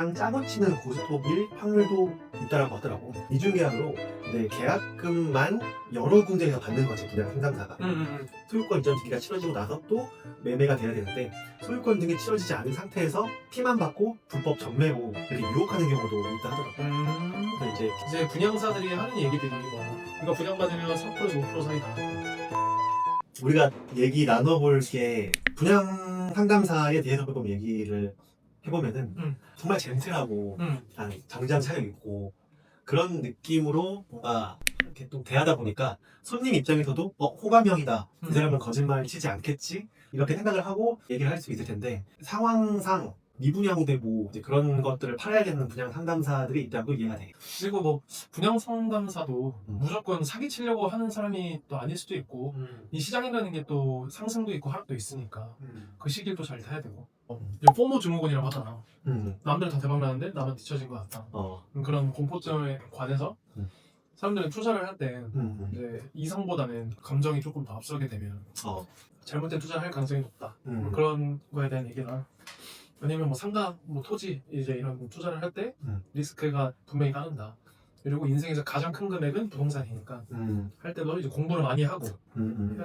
짜고 치는 고스톱일 확률도 있다라고 하더라고. 이중계약으로 이제 계약금만 여러 군데에서 받는 거지, 분양 상담사가. 소유권 이전 등기가 치러지고 나서 또 매매가 돼야 되는데, 소유권 등기 치러지지 않은 상태에서 피만 받고 불법 전매로 이렇게 유혹하는 경우도 있다 하더라고. 그래서 이제 분양사들이 하는 얘기들이 뭐 이거 분양받으면 3%에서 5% 사이 다. 우리가 얘기 나눠볼 게, 분양 상담사에 대해서 조금 얘기를 해보면은 정말 젠틀하고 정장 차려입고 그런 느낌으로 뭔가 이렇게 또 대하다 보니까 손님 입장에서도 호감형이다, 이 사람은 거짓말 치지 않겠지, 이렇게 생각을 하고 얘기를 할 수 있을 텐데, 상황상 미분양되고 이제 그런 것들을 팔아야 되는 분양 상담사들이 있다고 이해가 돼. 그리고 뭐 분양 상담사도 무조건 사기치려고 하는 사람이 또 아닐 수도 있고, 이 시장이라는 게 또 상승도 있고 하락도 있으니까 그 시기를 또 잘 타야 되고. 이제 포모 증후군이라고 하잖아. 남들 다 대박 나는데 나만 뒤처진 것 같다. 그런 공포증에 관해서 사람들은 투자를 할 때 이제 이성보다는 감정이 조금 더 앞서게 되면 잘못된 투자를 할 가능성이 높다. 그런 거에 대한 얘기나, 왜냐면 뭐 상가, 뭐 토지 이제 이런 투자를 할 때 리스크가 분명히 따른다. 그리고 인생에서 가장 큰 금액은 부동산이니까 할 때도 이제 공부를 많이 하고.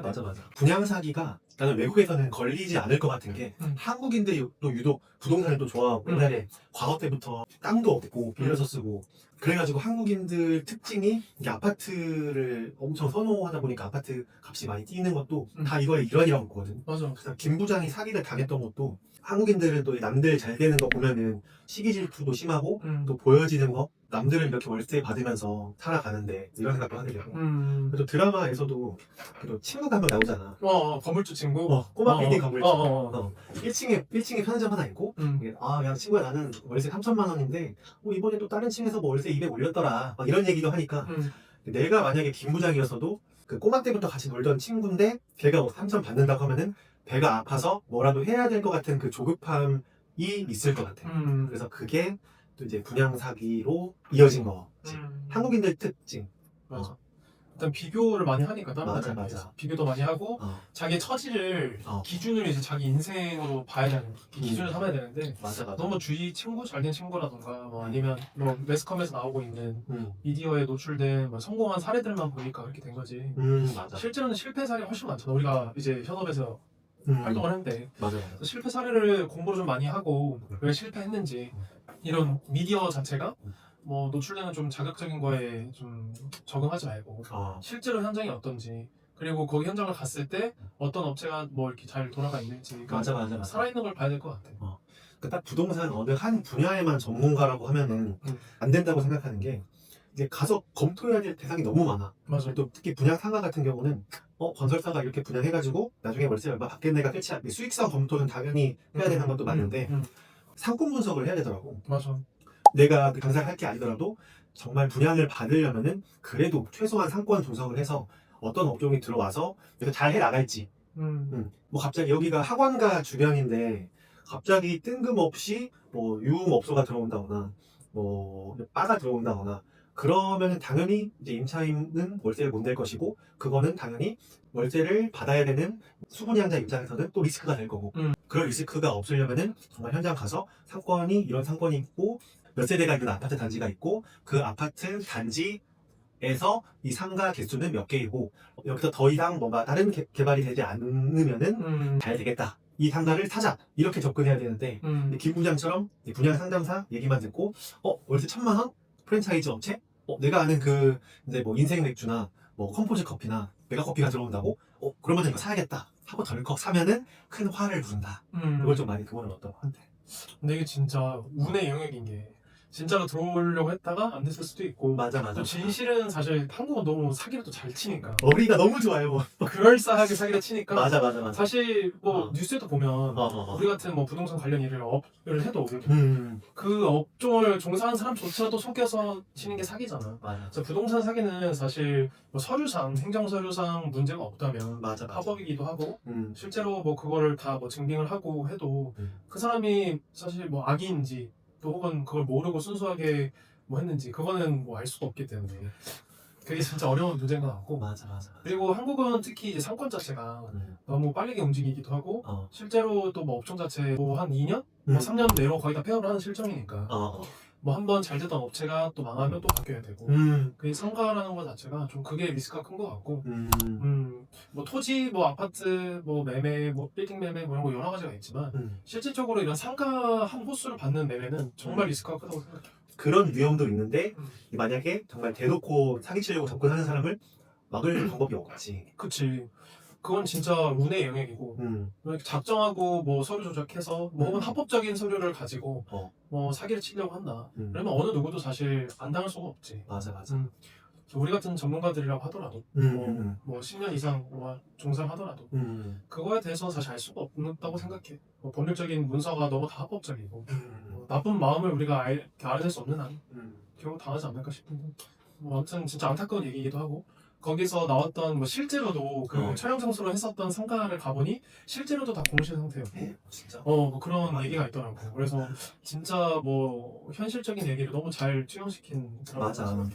맞아. 분양 사기가 나는 외국에서는 걸리지 않을 것 같은 게, 한국인들이 또 유독 부동산을 또 좋아하고, 옛날에 과거 때부터 땅도 없고 빌려서 쓰고, 그래가지고 한국인들 특징이 이게 아파트를 엄청 선호하다 보니까 아파트 값이 많이 뛰는 것도 다 이거의 일환이라고 보거든. 맞아. 그래서 김 부장이 사기를 당했던 것도, 한국인들은 또 남들 잘 되는 거 보면은 시기 질투도 심하고 또 보여지는 거, 남들은 이렇게 월세 받으면서 살아가는데 이런 생각도 하더라고. 그래도 드라마에서도 그래도 친구가 한 명 나오잖아. 건물주 친구. 꼬마 PD 건물주. 1층에 편의점 하나 있고, 야 친구야, 나는 월세 3천만 원인데 이번에 또 다른 층에서 뭐 월세 200 올렸더라, 막 이런 얘기도 하니까, 내가 만약에 김 부장이었어도 그 꼬마 때부터 같이 놀던 친구인데 걔가 뭐 3천 받는다고 하면은 배가 아파서 뭐라도 해야 될 것 같은 그 조급함이 있을 것 같아. 그래서 그게 또 이제 분양 사기로 이어진 거지. 한국인들 특징. 맞아. 일단 비교를 많이 하니까 다른 맞아. 나라에 비교도 많이 하고 자기 처지를 기준으로 이제 자기 인생으로 봐야 되는 기준을 삼아야 되는데, 맞아. 너무 주위 친구, 잘된 친구라던가 뭐 아니면 뭐 매스컴에서 나오고 있는 미디어에 노출된 뭐 성공한 사례들만 보니까 그렇게 된 거지. 맞아. 실제로는 실패 사례가 훨씬 많잖아. 우리가 이제 현업에서 활동을 했는데 맞아. 실패 사례를 공부를 좀 많이 하고 왜 실패했는지, 이런 미디어 자체가 뭐 노출되는 좀 자극적인 거에 좀 적응하지 말고 실제로 현장이 어떤지, 그리고 거기 현장을 갔을 때 어떤 업체가 뭐 이렇게 잘 돌아가 있는지, 맞아. 살아있는 걸 봐야 될 것 같아. 딱 부동산 어느 한 분야에만 전문가라고 하면은 안 된다고 생각하는 게, 이제 가서 검토해야 될 대상이 너무 많아. 맞아. 또 특히 분양 상가 같은 경우는 건설사가 이렇게 분양해가지고 나중에 월세 얼마 받겠네가 끝이야. 수익성 검토는 당연히 해야 되는 것도 맞는데 상권 분석을 해야 되더라고. 맞아. 내가 그 당사를 할 게 아니더라도 정말 분양을 받으려면은 그래도 최소한 상권 분석을 해서 어떤 업종이 들어와서 잘 해나갈지. 뭐 갑자기 여기가 학원가 주변인데 갑자기 뜬금없이 뭐 유흥업소가 들어온다거나 뭐 바가 들어온다거나, 그러면은 당연히 이제 임차인은 월세를 못 낼 것이고, 그거는 당연히 월세를 받아야 되는 수분양자 입장에서는 또 리스크가 될 거고, 그런 리스크가 없으려면은 정말 현장 가서 상권이 이런 상권이 있고 몇 세대가 있는 아파트 단지가 있고, 그 아파트 단지에서 이 상가 개수는 몇 개이고, 여기서 더 이상 뭔가 다른 개발이 되지 않으면은 잘 되겠다, 이 상가를 사자, 이렇게 접근해야 되는데, 김 부장처럼 분양 상담사 얘기만 듣고 월세 1,000만 원? 프랜차이즈 업체? 내가 아는 그 이제 뭐 인생 맥주나 뭐 컴포즈 커피나 메가 커피가 들어온다고? 그러면 이거 사야겠다 하고 덜컥 사면은 큰 화를 부른다. 이걸 좀 많이 그거는 어떤 것 같아. 근데 이게 진짜 운의 영역인 게, 진짜로 들어오려고 했다가 안 됐을 수도 있고. 맞아. 또 진실은 사실 한국은 너무 사기를 또 잘 치니까, 머리가 너무 좋아요. 뭐. 그럴싸하게 사기를 치니까. 맞아. 사실 뭐 뉴스에도 보면 우리 같은 뭐 부동산 관련 일을 해도 그 업종을 종사하는 사람조차도 속여서 치는 게 사기잖아. 맞아. 그래서 부동산 사기는 사실 뭐 서류상, 행정서류상 문제가 없다면 맞아. 합법이기도 하고, 실제로 뭐 그거를 다 뭐 증빙을 하고 해도 그 사람이 사실 뭐 악의인지, 또 혹은 그걸 모르고 순수하게 뭐 했는지, 그거는 뭐 알 수가 없기 때문에 그게 진짜 어려운 문제인 것 같고. 맞아. 그리고 한국은 특히 이제 상권 자체가 너무 빠르게 움직이기도 하고, 실제로 또 뭐 업종 자체 뭐 한 2년? 뭐 3년 내로 거의 다 폐업을 하는 실정이니까 어. 뭐 한 번 잘 됐던 업체가 또 망하면 또 바뀌어야 되고 그 상가라는 것 자체가 좀 그게 리스크가 큰 것 같고 뭐 토지 뭐 아파트 뭐 매매 뭐 빌딩 매매 뭐 이런 거 여러 가지가 있지만 실질적으로 이런 상가 한 호수를 받는 매매는 정말 리스크가 크다고 생각해요. 그런 위험도 있는데 만약에 정말 대놓고 사기치려고 접근하는 사람을 막을 방법이 없지. 그치. 그건 진짜 운의 영역이고 이렇게 작정하고 뭐 서류 조작해서 뭐 혹은 합법적인 서류를 가지고 뭐 사기를 치려고 한다. 그러면 어느 누구도 사실 안 당할 수가 없지. 맞아. 우리 같은 전문가들이라고 하더라도 뭐 10년 이상 종사하더라도 그거에 대해서 사실 알 수가 없다고 생각해. 뭐 법률적인 문서가 너무 다 합법적이고 뭐 나쁜 마음을 우리가 알아낼 수 없는 한 결국 당하지 않을까 싶은데 뭐 아무튼 진짜 안타까운 얘기이기도 하고 거기서 나왔던 뭐 실제로도 그 촬영 장소로 했었던 상가를 가보니 실제로도 다 공실 상태였고 진짜? 뭐 그런 얘기가 있더라고. 그래서 진짜 뭐 현실적인 얘기를 너무 잘 투영시킨 맞아.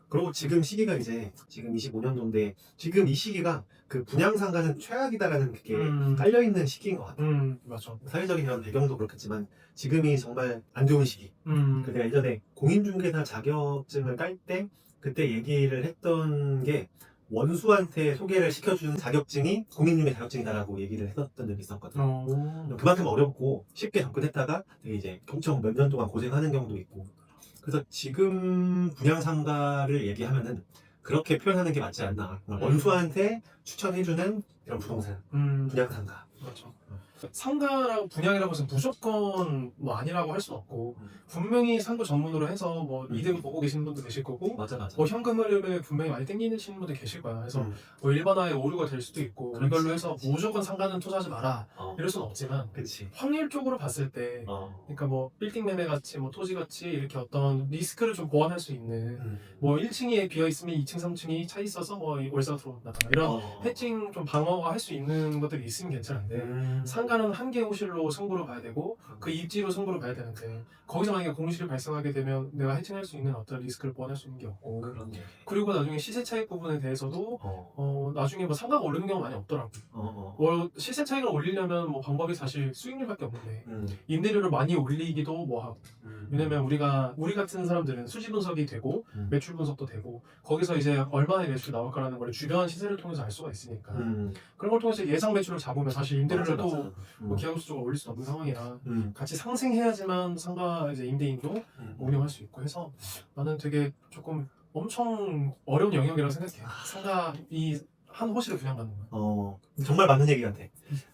그리고 지금 시기가 이제 지금 25년도인데 지금 이 시기가 그 분양상가는 최악이다라는 게 깔려있는 시기인 것 같아. 맞아. 사회적인 이런 배경도 그렇겠지만 지금이 정말 안 좋은 시기. 그 내가 예전에 공인중개사 자격증을 딸 때 그때 얘기를 했던 게 원수한테 소개를 시켜주는 자격증이 공인중개 자격증이다라고 얘기를 했었던 적이 있었거든. 그만큼 어렵고 쉽게 접근했다가 되게 이제 엄청 몇 년 동안 고생하는 경우도 있고. 그래서 지금 분양상가를 얘기하면은 그렇게 표현하는 게 맞지 않나. 원수한테 추천해주는 이런 부동산, 분양상가. 그렇죠. 상가라고 분양이라고 해서 무조건 뭐 아니라고 할 수는 없고 분명히 상가 전문으로 해서 뭐 이득을 보고 계시는 분도 계실 거고 맞아. 뭐 현금 흐름에 분명히 많이 땡기시는 분들 계실 거야. 그래서 뭐 일반화의 오류가 될 수도 있고 그렇지. 이걸로 해서 무조건 상가는 투자하지 마라 이럴 수는 없지만 그렇지. 확률적으로 봤을 때 그러니까 뭐 빌딩 매매 같이 뭐 토지 같이 이렇게 어떤 리스크를 좀 보완할 수 있는 뭐 1층에 비어 있으면 2층, 3층이 차 있어서 뭐 월세가 들어온다거나 이런 해칭 좀 방어가 할 수 있는 것들이 있으면 괜찮은데 상가는 한 개 호실로 승부를 봐야 되고 그 입지로 승부를 봐야 되는데 거기서 만약에 공실이 발생하게 되면 내가 해칭할 수 있는 어떤 리스크를 보완할 수 있는 게 없고 그리고 나중에 시세 차익 부분에 대해서도 나중에 뭐 상가가 오르는 경우 많이 없더라고. 뭐 시세 차익을 올리려면 뭐 방법이 사실 수익률밖에 없는데 임대료를 많이 올리기도 뭐 하고 왜냐면 우리 같은 사람들은 수지 분석이 되고 매출 분석도 되고 거기서 이제 얼마의 매출 나올까라는 걸 주변 시세를 통해서 알 수가 있으니까 그런 걸 통해서 예상 매출을 잡으면 사실 임대료를 또 뭐 기하급수적으로 올릴 수 없는 상황이라 같이 상생해야지만 상가 이제 임대인도 운영할 수 있고 해서 나는 되게 조금 엄청 어려운 영역이라고 생각해. 상가 이 한 호실을 분양받는 거야. 정말 맞는 얘기 같아.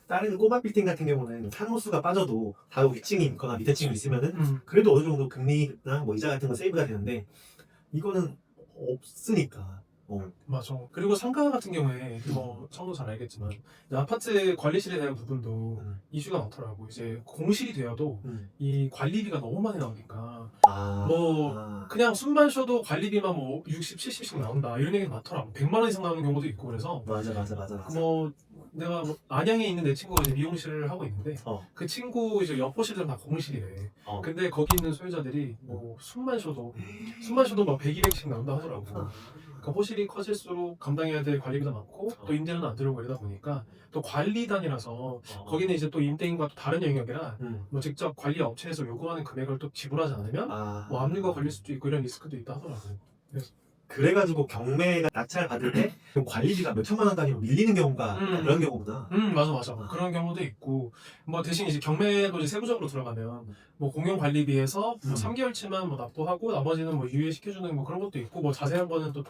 다른 꼬마 빌딩 같은 경우는 한 호수가 빠져도 다 위층이 있거나 밑에 층이 있으면은 그래도 어느 정도 금리나 뭐 이자 같은 건 세이브가 되는데 이거는 없으니까. 맞아. 그리고 상가 같은 경우에 뭐 청도 잘 알겠지만 이제 아파트 관리실에 대한 부분도 이슈가 많더라고. 이제 공실이 되어도 이 관리비가 너무 많이 나오니까 뭐 그냥 숨만 쉬어도 관리비만 뭐 60, 70씩 나온다 이런 얘기가 많더라고. 100만 원 이상 나오는 경우도 있고 그래서 맞아. 뭐 내가 뭐 안양에 있는 내 친구가 이제 미용실을 하고 있는데 그 친구 이제 옆 호실들은 다 공실이래. 근데 거기 있는 소유자들이 뭐 숨만 쉬어도 막 100, 200씩 나온다 하더라고. 그러니까 호실이 커질수록 감당해야 될 관리비도 많고 또 임대료는 안 들어오고 이러다 보니까 또 관리단이라서 거기는 이제 또 임대인과 또 다른 영역이라 뭐 직접 관리 업체에서 요구하는 금액을 또 지불하지 않으면 뭐 압류가 걸릴 수도 있고 이런 리스크도 있다 하더라고. 그래가지고 경매가 낙찰 받을 때 관리비가 몇 천만 원 단위로 밀리는 경우가 그런 경우구나. 맞아. 그런 경우도 있고 뭐 대신 이제 경매도 이제 세부적으로 들어가면 뭐 공용 관리비에서 뭐 3개월치만 뭐 납부하고 나머지는 뭐 유예시켜주는 뭐 그런 것도 있고 뭐 자세한 거는 또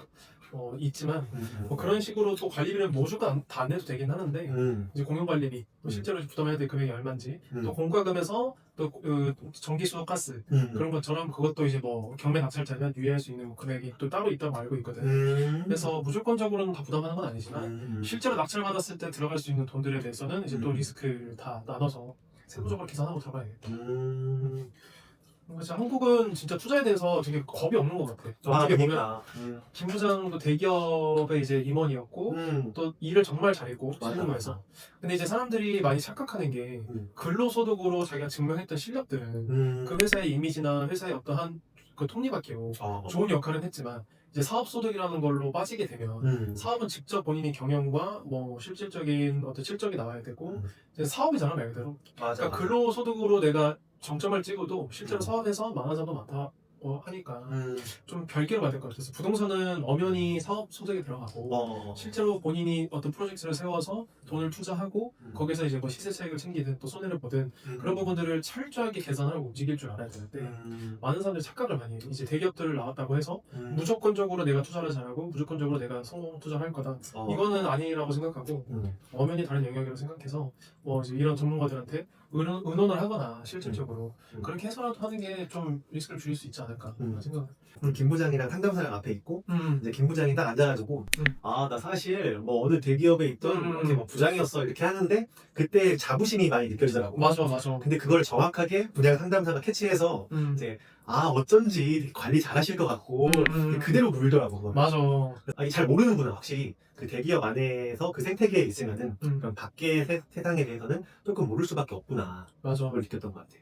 있지만 뭐 그런 식으로 또 관리비는 모두가 다 안 내도 되긴 하는데 이제 공용 관리비 또 실제로 부담해야 될 금액이 얼마인지 또 공과금에서 또 전기, 수도, 가스 그런 것처럼 그것도 이제 뭐 경매 낙찰자면 유예할 수 있는 금액이 또 따로 있다고 알고 있거든. 그래서 무조건적으로는 다 부담하는 건 아니지만 실제로 낙찰 받았을 때 들어갈 수 있는 돈들에 대해서는 이제 또 리스크를 다 나눠서 세부적으로 계산하고 들어가야겠다. 그래서 한국은 진짜 투자에 대해서 되게 겁이 없는 것 같아. 어떻게 보면 김 부장도 대기업의 이제 임원이었고 또 일을 정말 잘했고 실무에서. 근데 이제 사람들이 많이 착각하는 게 근로소득으로 자기가 증명했던 실력들은 그 회사의 이미지나 회사의 어떠한 그 톱니바퀴로 어. 좋은 역할은 했지만 이제 사업소득이라는 걸로 빠지게 되면 사업은 직접 본인이 경영과 뭐 실질적인 어떤 실적이 나와야 되고 이제 사업이잖아 말 그대로. 맞아. 그러니까 근로소득으로 내가 정점을 찍어도 실제로 음. 사업에서 망한 사람도 많다. 하니까 좀 별개로 봐야 될 것 같아요. 그래서 부동산은 엄연히 사업 소득이 들어가고 실제로 본인이 어떤 프로젝트를 세워서 돈을 투자하고 거기서 이제 뭐 시세 차익을 챙기든 또 손해를 보든 그런 부분들을 철저하게 계산하고 움직일 줄 알아야 되는데 많은 사람들이 착각을 많이 해요. 이제 대기업들 나왔다고 해서 무조건적으로 내가 투자를 잘하고 무조건적으로 내가 성공 투자를 할 거다. 이거는 아니라고 생각하고 엄연히 다른 영역이라고 생각해서 뭐 이제 이런 전문가들한테 의논을 하거나 실질적으로 그렇게 해서라도 하는 게 좀 리스크를 줄일 수 있지 않을까 생각. 김 부장이랑 상담사랑 앞에 있고 이제 김 부장이 딱 앉아가지고 아 나 사실 뭐 어느 대기업에 있던 이렇게 뭐 부장이었어 이렇게 하는데 그때 자부심이 많이 느껴지더라고. 맞아. 근데 그걸 정확하게 분야 상담사가 캐치해서 이제 아 어쩐지 관리 잘하실 것 같고 그대로 물더라고. 그걸. 맞아. 아니, 잘 모르는구나 확실히. 그 대기업 안에서 그 생태계에 있으면은 그런 밖의 세상에 대해서는 조금 모를 수밖에 없구나. 맞아. 그걸 느꼈던 것 같아.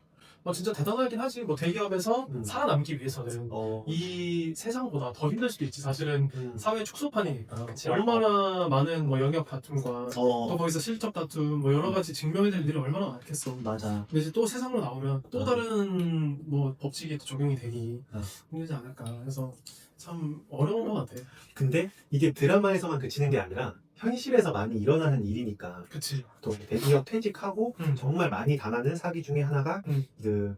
진짜 대단하긴 하지. 뭐 대기업에서 살아남기 위해서는 어. 이 세상보다 더 힘들 수도 있지. 사실은 사회 축소판이니까. 그치. 얼마나 많은 뭐 영역 다툼과 또 어. 거기서 실적 다툼 뭐 여러 가지 증명해야 될 일이 얼마나 많겠어. 맞아. 근데 이제 또 세상으로 나오면 또 다른 뭐 법칙이 또 적용이 되니 힘들지 않을까. 그래서 참 어려운 것 같아. 근데 이게 드라마에서만 그치는 게 아니라 현실에서 많이 일어나는 일이니까 그치. 또 대기업 퇴직하고 정말 많이 당하는 사기 중에 하나가 그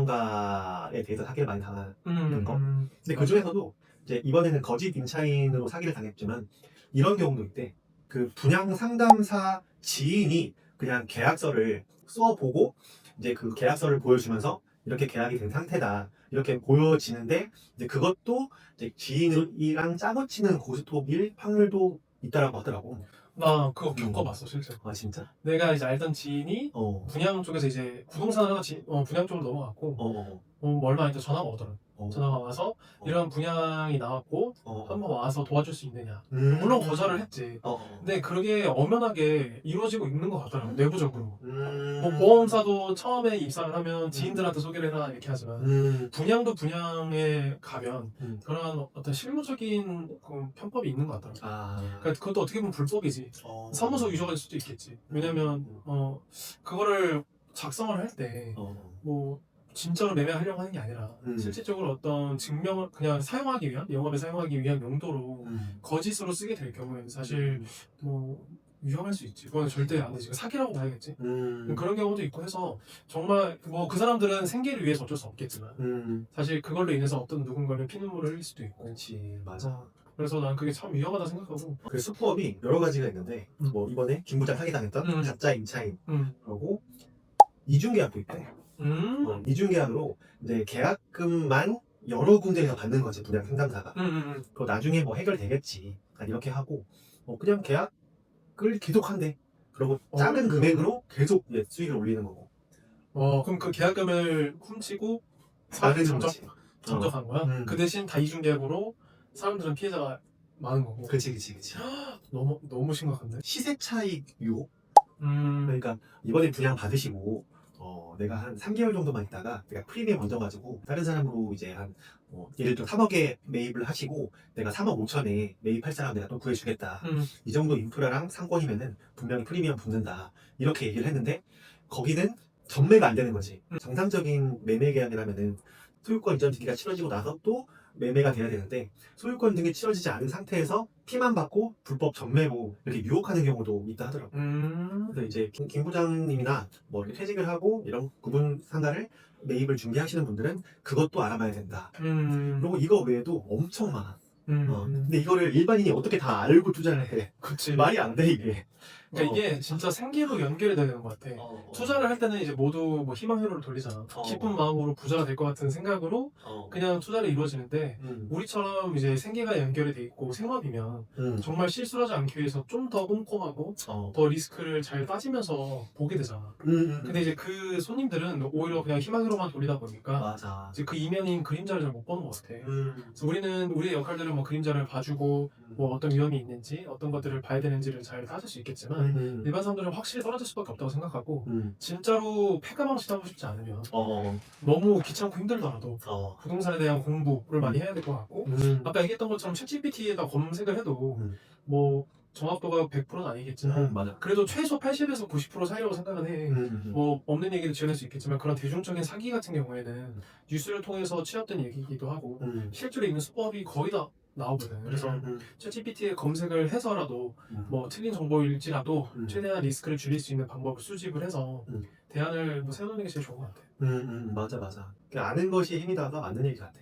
구분상가에 대해서 사기를 많이 당하는 거. 근데 그 중에서도 이제 이번에는 거짓 임차인으로 사기를 당했지만 이런 경우도 있대. 그 분양 상담사 지인이 그냥 계약서를 써보고 이제 그 계약서를 보여주면서 이렇게 계약이 된 상태다. 이렇게 보여지는데 이제 그것도 이제 지인이랑 짜고 치는 고스톱일 확률도 있다라고 하더라고. 나 그거 겪어봤어 실제로. 아 진짜? 내가 이제 알던 지인이 분양 쪽에서 이제 부동산 하나 분양 쪽으로 넘어갔고 뭐 얼마 안 있다 전화가 오더라고. 전화가 와서 이런 분양이 나왔고 한번 와서 도와줄 수 있느냐. 물론 거절을 했지. 근데 그게 엄연하게 이루어지고 있는 것 같더라고 내부적으로. 뭐 보험사도 처음에 입사를 하면 지인들한테 소개를 해라 이렇게 하지만 분양도 분양에 가면 그런 어떤 실무적인 그 편법이 있는 것 같더라고. 그러니까 그것도 어떻게 보면 불법이지. 사무소 위조가 될 수도 있겠지. 왜냐면 그거를 작성을 할 때 뭐 진짜로 매매하려고 하는 게 아니라 실질적으로 어떤 증명을 그냥 사용하기 위한 영업에 사용하기 위한 용도로 거짓으로 쓰게 될 경우에는 사실 뭐 위험할 수 있지. 그건 절대 안 되지. 사기라고 봐야겠지. 그런 경우도 있고 해서 정말 뭐 그 사람들은 생계를 위해서 어쩔 수 없겠지만 사실 그걸로 인해서 어떤 누군가는 피눈물을 흘릴 수도 있고. 그렇지 맞아. 그래서 난 그게 참 위험하다 생각하고. 그 수법이 여러 가지가 있는데 뭐 이번에 김 부장 사기 당했던 가짜 임차인 그리고 이중계약도 있대. 이중계약으로 이제 계약금만 여러 군데에서 받는 거지 분양 상담사가. 그거 나중에 뭐 해결되겠지. 이렇게 하고 그냥 계약을 계속한대. 그리고 작은 금액으로 계속 수익을 올리는 거고. 그럼 그 계약금을 훔치고 다른 정적한 거야? 그 대신 다 이중계약으로 사람들은 피해자가 많은 거고. 그치. 너무 심각한데? 시세 차익 유혹. 그러니까 이번에 분양 받으시고 내가 한 3개월 정도만 있다가 내가 프리미엄 얹어가지고 다른 사람으로 이제 한 예를 들어 3억에 매입을 하시고 내가 3억 5천에 매입할 사람 내가 또 구해주겠다. 이 정도 인프라랑 상권이면은 분명히 프리미엄 붙는다. 이렇게 얘기를 했는데 거기는 전매가 안 되는 거지. 정상적인 매매 계약이라면은 소유권 이전 등기가 치러지고 나서 또 매매가 돼야 되는데 소유권 등이 치러지지 않은 상태에서 피만 받고 불법 전매로 이렇게 유혹하는 경우도 있다 하더라고. 그래서 이제 김 부장님이나 뭐 이렇게 퇴직을 하고 이런 구분 상가를 매입을 중개하시는 분들은 그것도 알아봐야 된다. 그리고 이거 외에도 엄청 많아. 근데 이거를 일반인이 어떻게 다 알고 투자를 해? 그치. 말이 안 돼 이게. 그러니까 이게 진짜 생계로 연결이 되는 것 같아. 투자를 할 때는 이제 모두 뭐 희망회로를 돌리잖아. 기쁜 마음으로 부자가 될 것 같은 생각으로 그냥 투자를 이루어지는데 우리처럼 이제 생계가 연결이 돼 있고 생업이면 정말 실수를 하지 않기 위해서 좀 더 꼼꼼하고 더 리스크를 잘 따지면서 보게 되잖아. 근데 이제 그 손님들은 오히려 그냥 희망회로만 돌리다 보니까 맞아. 이제 그 이면인 그림자를 잘 못 보는 것 같아. 그래서 우리는 우리의 역할들은 뭐 그림자를 봐주고 뭐 어떤 위험이 있는지 어떤 것들을 봐야 되는지를 잘 따질 수 있겠지만 일반 사람들은 확실히 떨어질 수밖에 없다고 생각하고 진짜로 패가망신하고 싶지 않으면 너무 귀찮고 힘들더라도 부동산에 대한 공부를 많이 해야 될 것 같고 아까 얘기했던 것처럼 챗GPT에다 검색을 해도 뭐 정확도가 100%는 아니겠지만 맞아. 그래도 최소 80에서 90% 사이라고 생각은 해. 뭐 없는 얘기도 지어낼 수 있겠지만 그런 대중적인 사기 같은 경우에는 뉴스를 통해서 취합된 얘기이기도 하고 실제로 있는 수법이 거의 다 나오거든. 그래서 챗GPT에 검색을 해서라도 뭐 틀린 정보일지라도 최대한 리스크를 줄일 수 있는 방법을 수집을 해서 대안을 뭐 세우는 게 제일 좋은 것 같아. 맞아. 아는 것이 힘이다가 맞는 얘기 같아.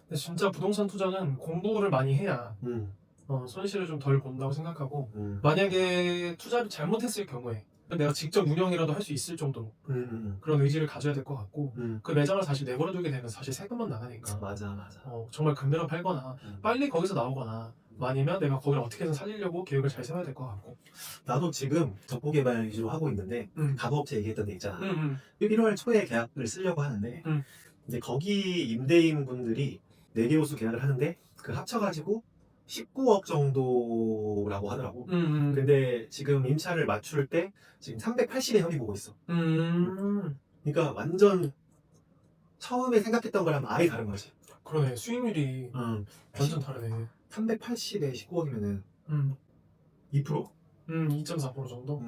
근데 진짜 부동산 투자는 공부를 많이 해야 손실을 좀 덜 본다고 생각하고 만약에 투자를 잘못했을 경우에 내가 직접 운영이라도 할 수 있을 정도로 그런 의지를 가져야 될 것 같고 그 매장을 사실 내버려두게 되면 사실 세금만 나가니까 맞아. 정말 급매로 팔거나 빨리 거기서 나오거나 아니면 내가 거기를 어떻게든 살리려고 계획을 잘 세워야 될 것 같고 나도 지금 적부개발 위주로 하고 있는데 가구업체 얘기했던 데 있잖아. 1월 초에 계약을 쓰려고 하는데 이제 거기 임대인 분들이 4개 호수 계약을 하는데 그 합쳐가지고 19억 정도라고 하더라고. 근데 지금 임차를 맞출 때 지금 380에 협의 보고 있어. 그러니까 완전 처음에 생각했던 거랑 아예 다른 거지. 그러네. 수익률이 완전 다르네. 380에 19억이면은 2%? 2.4% 정도?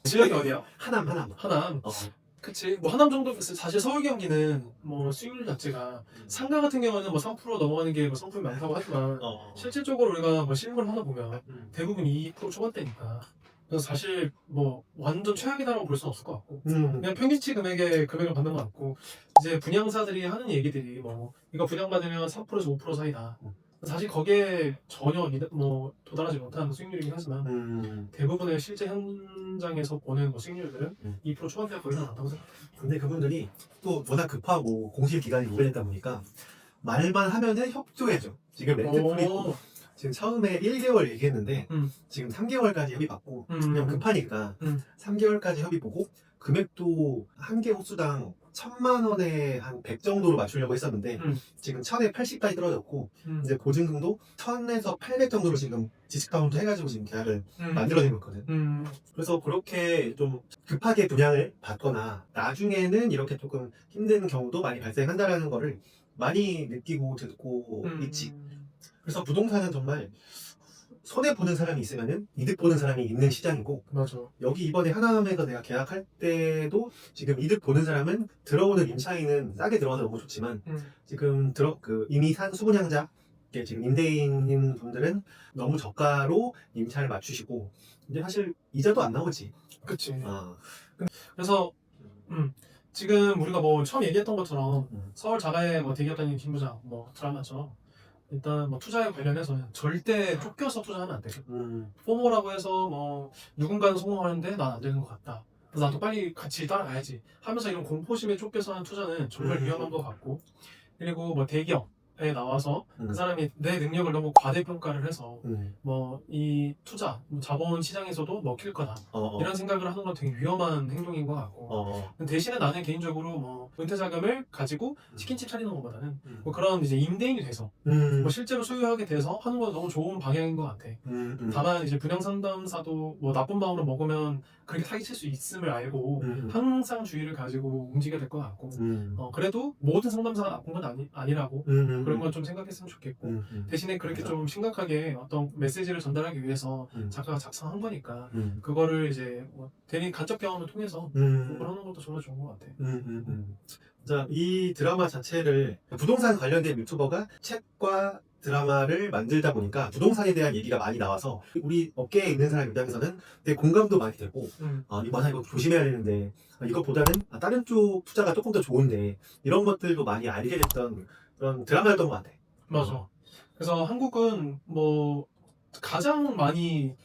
지역이 어디야? 하남. 하남. 그치. 뭐 하남 정도 사실 서울 경기는 뭐 수익률 자체가 상가 같은 경우는 뭐 3% 넘어가는 게 뭐 상품이 많다고 하지만 실질적으로 우리가 뭐 실물을 하나 보면 대부분 2% 초반대니까. 그래서 사실 뭐 완전 최악이다라고 볼 수는 없을 것 같고 그냥 평균치 금액을 받는 것 같고 이제 분양사들이 하는 얘기들이 뭐 이거 분양받으면 3%에서 5% 사이다. 사실 거기에 전혀 뭐 도달하지 못한 수익률이긴 하지만 대부분의 실제 현장에서 보는 뭐 수익률들은 2% 초반대가 거의 다 난다고 생각해요. 근데 그분들이 또 워낙 급하고 공실 기간이 오래됐다 보니까 말만 하면은 협조해줘. 지금 렌트 프리고 지금 처음에 1개월 얘기했는데 지금 3개월까지 협의 받고 그냥 급하니까 3개월까지 협의 보고 금액도 한 개 호수당 1,000만 원에 한 100 정도로 맞추려고 했었는데 지금 1,000에 80까지 떨어졌고 이제 보증금도 1,000에서 800 정도로 지금 디스카운트 해가지고 지금 계약을 만들어낸 거거든. 그래서 그렇게 좀 급하게 분양을 받거나 나중에는 이렇게 조금 힘든 경우도 많이 발생한다라는 거를 많이 느끼고 듣고 있지. 그래서 부동산은 정말 손해보는 사람이 있으면은 이득 보는 사람이 있는 시장이고 맞아. 여기 이번에 하남에서 내가 계약할 때도 지금 이득 보는 사람은 들어오는 임차인은 싸게 들어와서 너무 좋지만 지금 이미 산 수분양자 지금 임대인인 분들은 너무 저가로 임차를 맞추시고 이제 사실 이자도 안 나오지. 그치. 그래서 지금 우리가 뭐 처음 얘기했던 것처럼 서울 자가의 뭐 대기업단위 김부장 뭐 드라마처럼 일단 뭐 투자에 관련해서는 절대 쫓겨서 투자하면 안 돼. 포모라고 해서 뭐 누군가는 성공하는데 난 안 되는 것 같다. 그래서 나도 빨리 같이 따라가야지 하면서 이런 공포심에 쫓겨서 하는 투자는 정말 위험한 것 같고 그리고 뭐 대기업에 나와서 그 사람이 내 능력을 너무 과대평가를 해서 뭐 이 투자 자본 시장에서도 먹힐 거다 이런 생각을 하는 건 되게 위험한 행동인 것 같고 대신에 나는 개인적으로 뭐 은퇴 자금을 가지고 치킨집 차리는 것보다는 뭐 그런 이제 임대인이 돼서 뭐 실제로 소유하게 돼서 하는 건 너무 좋은 방향인 것 같아. 다만 이제 분양 상담사도 뭐 나쁜 마음으로 먹으면 그렇게 사기칠 수 있음을 알고 항상 주의를 가지고 움직여야 될 것 같고 그래도 모든 상담사가 나쁜 건 아니라고 그런 건 좀 생각했으면 좋겠고 대신에 그렇게 좀 심각하게 어떤 메시지를 전달하기 위해서 작가가 작성한 거니까 그거를 이제 뭐 대리 간접 경험을 통해서 공부를 하는 것도 정말 좋은 것 같아. 자, 이 드라마 자체를 부동산 관련된 유튜버가 책과 드라마를 만들다 보니까 부동산에 대한 얘기가 많이 나와서 우리 업계에 있는 사람 입장에서는 되게 공감도 많이 되고 맞아 이거 조심해야 되는데 이것보다는 다른 쪽 투자가 조금 더 좋은데 이런 것들도 많이 알게 됐던 그런 드라마였던 것 같아. 맞아. 그래서 한국은 뭐 가장 많이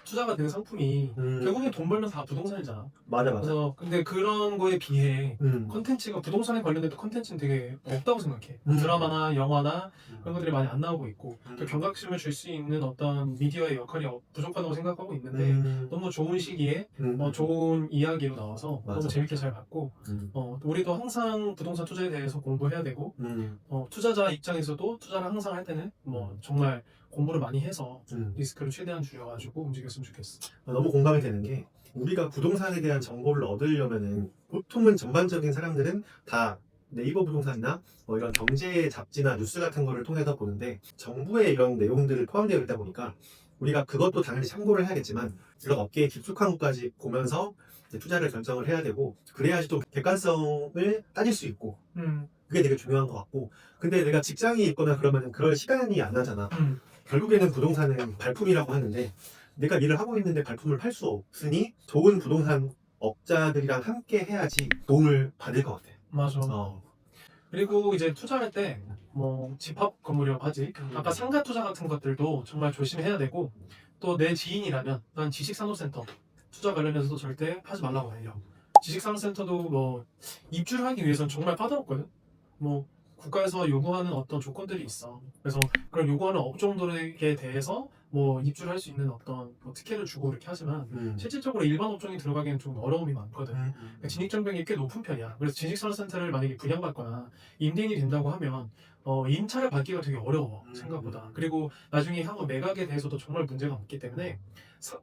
투자가 되는 상품이 결국엔 돈 벌면 다 부동산이잖아. 맞아. 그래서 근데 그런 거에 비해 컨텐츠가 부동산에 관련된 컨텐츠는 되게 없다고 생각해. 드라마나 영화나 그런 것들이 많이 안 나오고 있고 또 경각심을 줄 수 있는 어떤 미디어의 역할이 부족하다고 생각하고 있는데 너무 좋은 시기에 좋은 이야기로 나와서 맞아. 너무 재밌게 잘 봤고 우리도 항상 부동산 투자에 대해서 공부해야 되고 투자자 입장에서도 투자를 항상 할 때는 뭐 정말 공부를 많이 해서 리스크를 최대한 줄여가지고 움직였으면 좋겠어. 너무 공감이 되는 게 우리가 부동산에 대한 정보를 얻으려면은 보통은 전반적인 사람들은 다 네이버 부동산이나 뭐 이런 경제 잡지나 뉴스 같은 거를 통해서 보는데 정부의 이런 내용들을 포함되어 있다 보니까 우리가 그것도 당연히 참고를 해야겠지만 이런 업계에 깊숙한 것까지 보면서 이제 투자를 결정을 해야 되고 그래야지 좀 객관성을 따질 수 있고 그게 되게 중요한 것 같고 근데 내가 직장이 있거나 그러면 그럴 시간이 안 나잖아. 결국에는 부동산은 발품이라고 하는데 내가 일을 하고 있는데 발품을 팔 수 없으니 좋은 부동산 업자들이랑 함께 해야지 도움을 받을 것 같아. 맞아. 그리고 이제 투자할 때 뭐 집합 건물이라고 하지. 아까 상가 투자 같은 것들도 정말 조심해야 되고 또 내 지인이라면 난 지식산업센터 투자 관련해서도 절대 하지 말라고 알려. 지식산업센터도 뭐 입주를 하기 위해서는 정말 까다롭거든. 뭐 국가에서 요구하는 어떤 조건들이 있어. 그래서 그런 요구하는 업종들에 대해서 뭐 입주를 할 수 있는 어떤 뭐 특혜를 주고 이렇게 하지만 실질적으로 일반 업종이 들어가기엔 좀 어려움이 많거든. 그러니까 진입장벽이 꽤 높은 편이야. 그래서 지식산업센터를 만약에 분양받거나 임대인이 된다고 하면 임차를 받기가 되게 어려워 생각보다. 그리고 나중에 향후 매각에 대해서도 정말 문제가 없기 때문에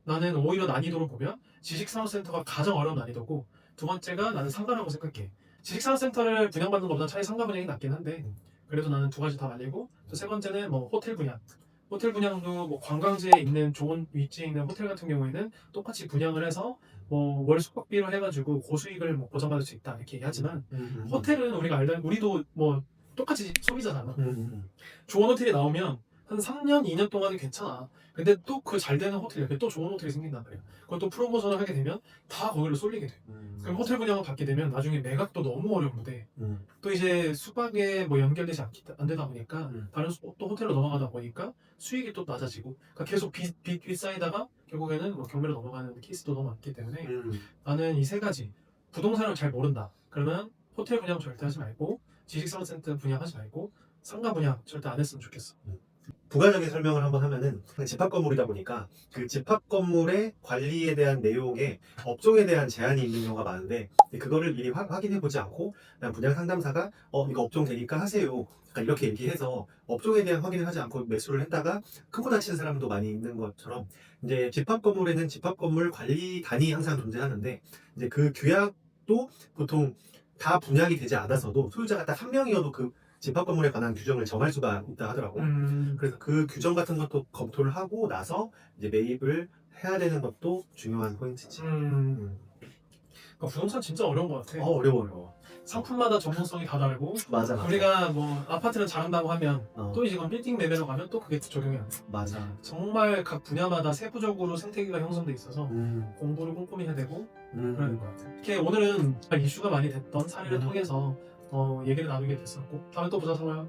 나는 오히려 난이도를 보면 지식산업센터가 가장 어려운 난이도고 두 번째가 나는 상가라고 생각해. 지식산업센터를 분양받는 것보다 차라리 상가 분양이 낫긴 한데 그래도 나는 두 가지 다 말리고 또 세 번째는 뭐 호텔 분양. 호텔 분양도 뭐 관광지에 있는 좋은 위치에 있는 호텔 같은 경우에는 똑같이 분양을 해서 뭐 월 숙박비로 해가지고 고수익을 뭐 보장받을 수 있다 이렇게 얘기하지만 호텔은 우리가 알던 우리도 뭐 똑같이 소비자잖아. 좋은 호텔이 나오면 한 3년, 2년 동안은 괜찮아. 근데 또 그 잘 되는 호텔이 또 좋은 호텔이 생긴단 말이야. 그걸 또 프로모션을 하게 되면 다 거기로 쏠리게 돼. 그럼 호텔 분양을 받게 되면 나중에 매각도 너무 어려운데 또 이제 숙박에 뭐 연결되지 안 되다 보니까 다른 또 호텔로 넘어가다 보니까 수익이 또 낮아지고 그러니까 계속 빚 쌓이다가 결국에는 뭐 경매로 넘어가는 케이스도 너무 많기 때문에 나는 이 세 가지 부동산을 잘 모른다. 그러면 호텔 분양 절대 하지 말고 지식산업센터 분양하지 말고 상가 분양 절대 안 했으면 좋겠어. 부가적인 설명을 한번 하면은 집합 건물이다 보니까 그 집합 건물의 관리에 대한 내용에 업종에 대한 제한이 있는 경우가 많은데 그거를 미리 확인해 보지 않고 그냥 분양 상담사가 이거 업종 되니까 하세요. 약간 이렇게 얘기해서 업종에 대한 확인을 하지 않고 매수를 했다가 큰 거 다치는 사람도 많이 있는 것처럼 이제 집합 건물에는 집합 건물 관리단이 항상 존재하는데 이제 그 규약도 보통 다 분양이 되지 않아서도 소유자가 딱 한 명이어도 그 집합 건물에 관한 규정을 정할 수가 있다 하더라고. 그래서 그 규정 같은 것도 검토를 하고 나서 이제 매입을 해야 되는 것도 중요한 포인트지. 그러니까 부동산 진짜 어려운 것 같아. 어려워. 상품마다 전문성이 다 다르고 맞아. 우리가 뭐 아파트를 잘한다고 하면 또 이제 빌딩 매매로 가면 또 그게 적용이 안 돼. 맞아. 정말 각 분야마다 세부적으로 생태계가 형성돼 있어서 공부를 꼼꼼히 해야 되고 그러는 것 같아. 이렇게 오늘은 이슈가 많이 됐던 사례를 통해서 얘기를 나누게 됐었고 다음에 또 보자 성호야.